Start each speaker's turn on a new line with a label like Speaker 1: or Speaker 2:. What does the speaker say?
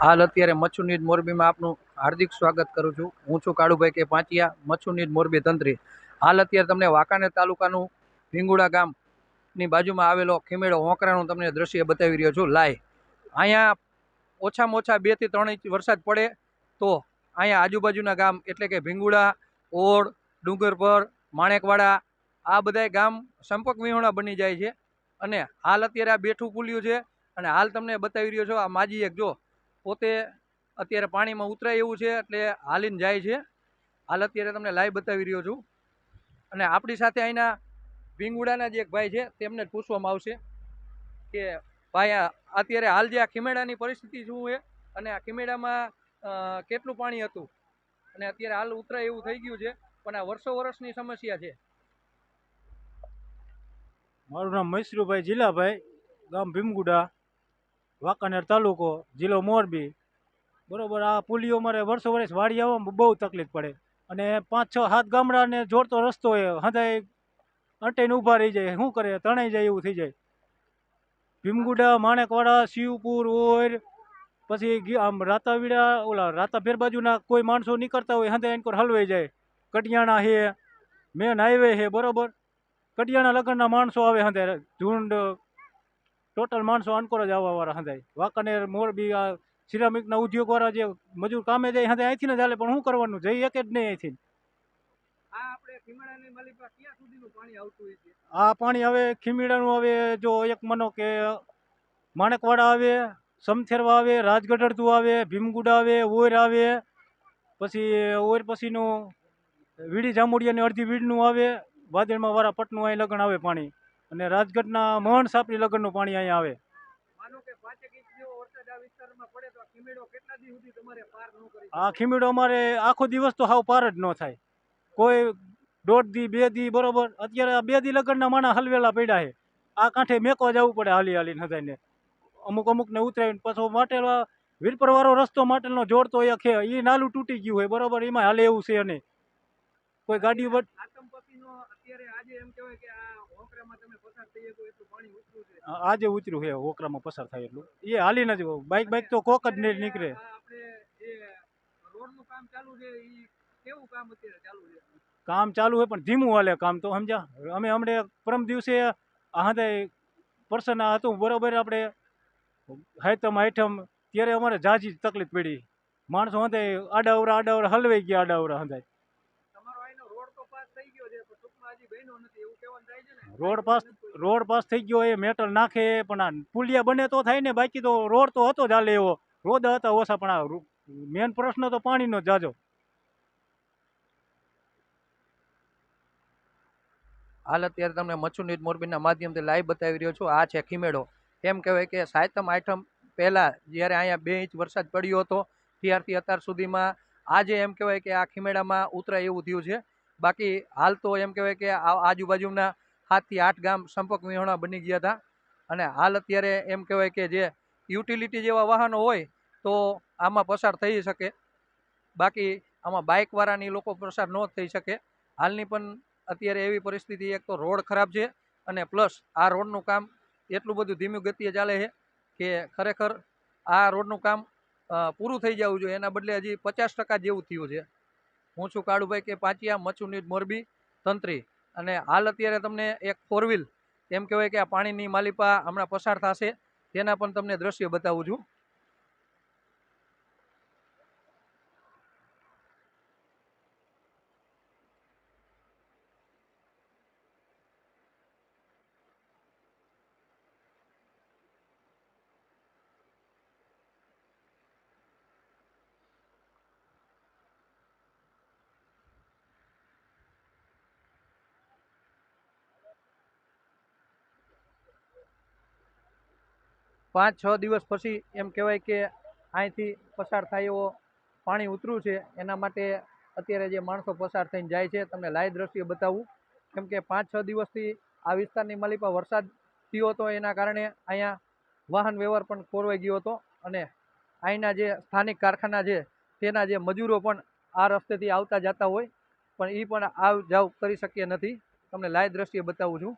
Speaker 1: હાલ અત્યારે મચ્છુનીડ મોરબીમાં આપનું હાર્દિક સ્વાગત કરું છું। હું છું કાળુભાઈ કે પાંચિયા, મચ્છુનીડ મોરબી તંત્રી। હાલ અત્યારે તમને વાંકાનેર તાલુકાનું ભીંગુડા ગામની બાજુમાં આવેલો ખીમેડો હોંકરાનું તમને દ્રશ્ય બતાવી રહ્યો છું લાઈવ। અહીંયા ઓછામાં ઓછા 2 થી 3 ઇંચ વરસાદ પડે તો અહીંયા આજુબાજુના ગામ એટલે કે ભીંગુડા, ઓડ, ડુંગરપર, માણેકવાડા આ બધાય ગામ સંપર્ક વિહોણા બની જાય છે। અને હાલ અત્યારે આ બેઠું પુલ્યું છે અને હાલ તમને બતાવી રહ્યો છો આ માજી એક જો પોતે અત્યારે પાણીમાં ઉતરાય એવું છે એટલે હાલીને જાય છે। હાલ અત્યારે તમને લાઈવ બતાવી રહ્યો છું અને આપણી સાથે અહીંના ભીંગુડાના જે એક ભાઈ છે તેમને જ પૂછવામાં આવશે કે ભાઈ અત્યારે હાલ જે આ ખીમેડાની પરિસ્થિતિ શું છે અને આ ખીમેડામાં કેટલું પાણી હતું અને અત્યારે હાલ ઉતરાય એવું થઈ ગયું છે પણ આ વર્ષો વર્ષની સમસ્યા છે।
Speaker 2: મારું નામ મૈસરુભાઈ જીલાભાઈ, ગામ ભીમગુડા, વાંકાનેર તાલુકો, જિલ્લો મોરબી। બરોબર, આ પુલીઓ મારે વર્ષો વર્ષ વાડી આવવામાં બહુ તકલીફ પડે અને 5, 6, 7 ગામડાને જોડતો રસ્તો હોય, હંધાય અટેને ઊભા રહી જાય, શું કરે, તણાઈ જાય એવું થઈ જાય। ભીમગુડા, માણેકવાડા, શિવપુર, ઓર પછી આમ રાતાવીડા, ઓલા રાતાભેર બાજુના કોઈ માણસો નીકળતા હોય હંધાય એનકોર હલવાઈ જાય। કટિયાણા છે, મેન હાઈવે છે, બરોબર, કટિયાણા લગનના માણસો આવે હંધાય ઝુંડ, ટોટલ માણસો અનકોર જ આવવાવાળા હંધાય। વાંકાનેર, મોરબી આ સિરામિકના ઉદ્યોગવાળા જે મજૂર કામે જાય હંધાય અહીંથી ને ચાલે, પણ શું કરવાનું, જઈ એક જ નહીં અહીંથી। આ પાણી હવે ખીમીડાનું આવે જો એક મનો કે માણેકવાડા આવે, સમથેરવા આવે, રાજગઢડતું આવે, ભીમગુડા આવે, ઓર આવે, પછી ઓર પછીનું વીડી જામુડિયાની અડધી વીડનું આવે, વાદળમાં વાળા પટનું અહીં લગન આવે પાણી, અને રાજગઢના મહણ સાપરી લગનનું પાણી અહીંયા આવે। આ ખીમીડો અમારે આખો દિવસ તો હાવ પાર જ ન થાય, કોઈ 1.5 દી 2 દી, બરોબર। અત્યારે આ 2 દી લગનના માણા હલવેલા પડ્યા છે, આ કાંઠે મેકવા જવું પડે હાલી હાલીને હજાયને, અમુકને ઉતરાવીને પાછો માટેલા વીરપર વાળો રસ્તો માટેનો જોડતો એક છે, એ નાલું તૂટી ગયું હોય, બરોબર, એમાં હાલે એવું છે નહીં, કોઈ ગાડી આજે ઉતર્યું છે ઓકરામાં પસાર થાય એટલું, એ હાલીને જ બાઇક તો કોક જ નહીં નીકળે। કામ ચાલુ હોય પણ ધીમું હાલે કામ તો, સમજ્યા। અમે હમણાં પરમ દિવસે હાથે પર્સન હતું, બરોબર, આપણે હાઈતમ આઈટમ ત્યારે અમારે જાજી તકલીફ પડી, માણસો હંધાય આડાવરા હલવાઈ ગયા, આડાવરા હંધાય। રોડ પાસ થઈ ગયો, એ મેટલ નાખે પણ આ પુલિયા બને તો થાય ને, બાકી તો રોડ તો હતો જ હાલે એવો, રોડ હતા ઓછા પણ આ મેન પ્રશ્ન તો પાણીનો જ જાજો।
Speaker 1: હાલ અત્યારે તમને મચ્છુનીડ મોરબીના માધ્યમથી લાઈવ બતાવી રહ્યો છું। આ છે ખીમેડો, એમ કહેવાય કે સાયતમ આઠમ પહેલાં જ્યારે અહીંયા 2 ઇંચ વરસાદ પડ્યો હતો ત્યારથી અત્યાર સુધીમાં આજે એમ કહેવાય કે આ ખીમેડામાં ઉતરાય એવું થયું છે। બાકી હાલ તો એમ કહેવાય કે આજુબાજુના 7 થી 8 ગામ સંપર્ક વિહોણા બની ગયા હતા અને હાલ અત્યારે એમ કહેવાય કે જે યુટિલિટી જેવા વાહનો હોય તો આમાં પસાર થઈ શકે, બાકી આમાં બાઇકવાળાની લોકો પસાર ન થઈ શકે। હાલની પણ અત્યારે એવી પરિસ્થિતિ, એક તો રોડ ખરાબ છે અને પ્લસ આ રોડનું કામ એટલું બધું ધીમી ગતિએ ચાલે છે કે ખરેખર આ રોડનું કામ પૂરું થઈ જવું જોઈએ, એના બદલે હજી 50% જેવું થયું છે। હું છું કાળુભાઈ કે પાંચિયા, મચ્છુનીડ મોરબી તંત્રી, અને હાલ અત્યારે તમને એક 4 વ્હીલ એમ કહેવાય કે આ પાણીની માલિપા હમણાં પસાર થશે તેના પણ તમને દ્રશ્ય બતાવું છું। 5-6 દિવસ પછી એમ કહેવાય કે અહીંથી પસાર થાય એવો પાણી ઉતર્યું છે, એના માટે અત્યારે જે માણસો પસાર થઈને જાય છે તમને લાઈવ દ્રશ્ય બતાવું, કેમ કે 5-6 દિવસથી આ વિસ્તારની માલિપા વરસાદ થયો હતો, એના કારણે અહીંયા વાહન વ્યવહાર પણ ખોરવાઈ ગયો હતો અને અહીંના જે સ્થાનિક કારખાના છે તેના જે મજૂરો પણ આ રસ્તેથી આવતા જતા હોય પણ એ પણ આવ જાવ કરી શક્ય નથી। તમને લાઈવ દ્રશ્ય બતાવું છું।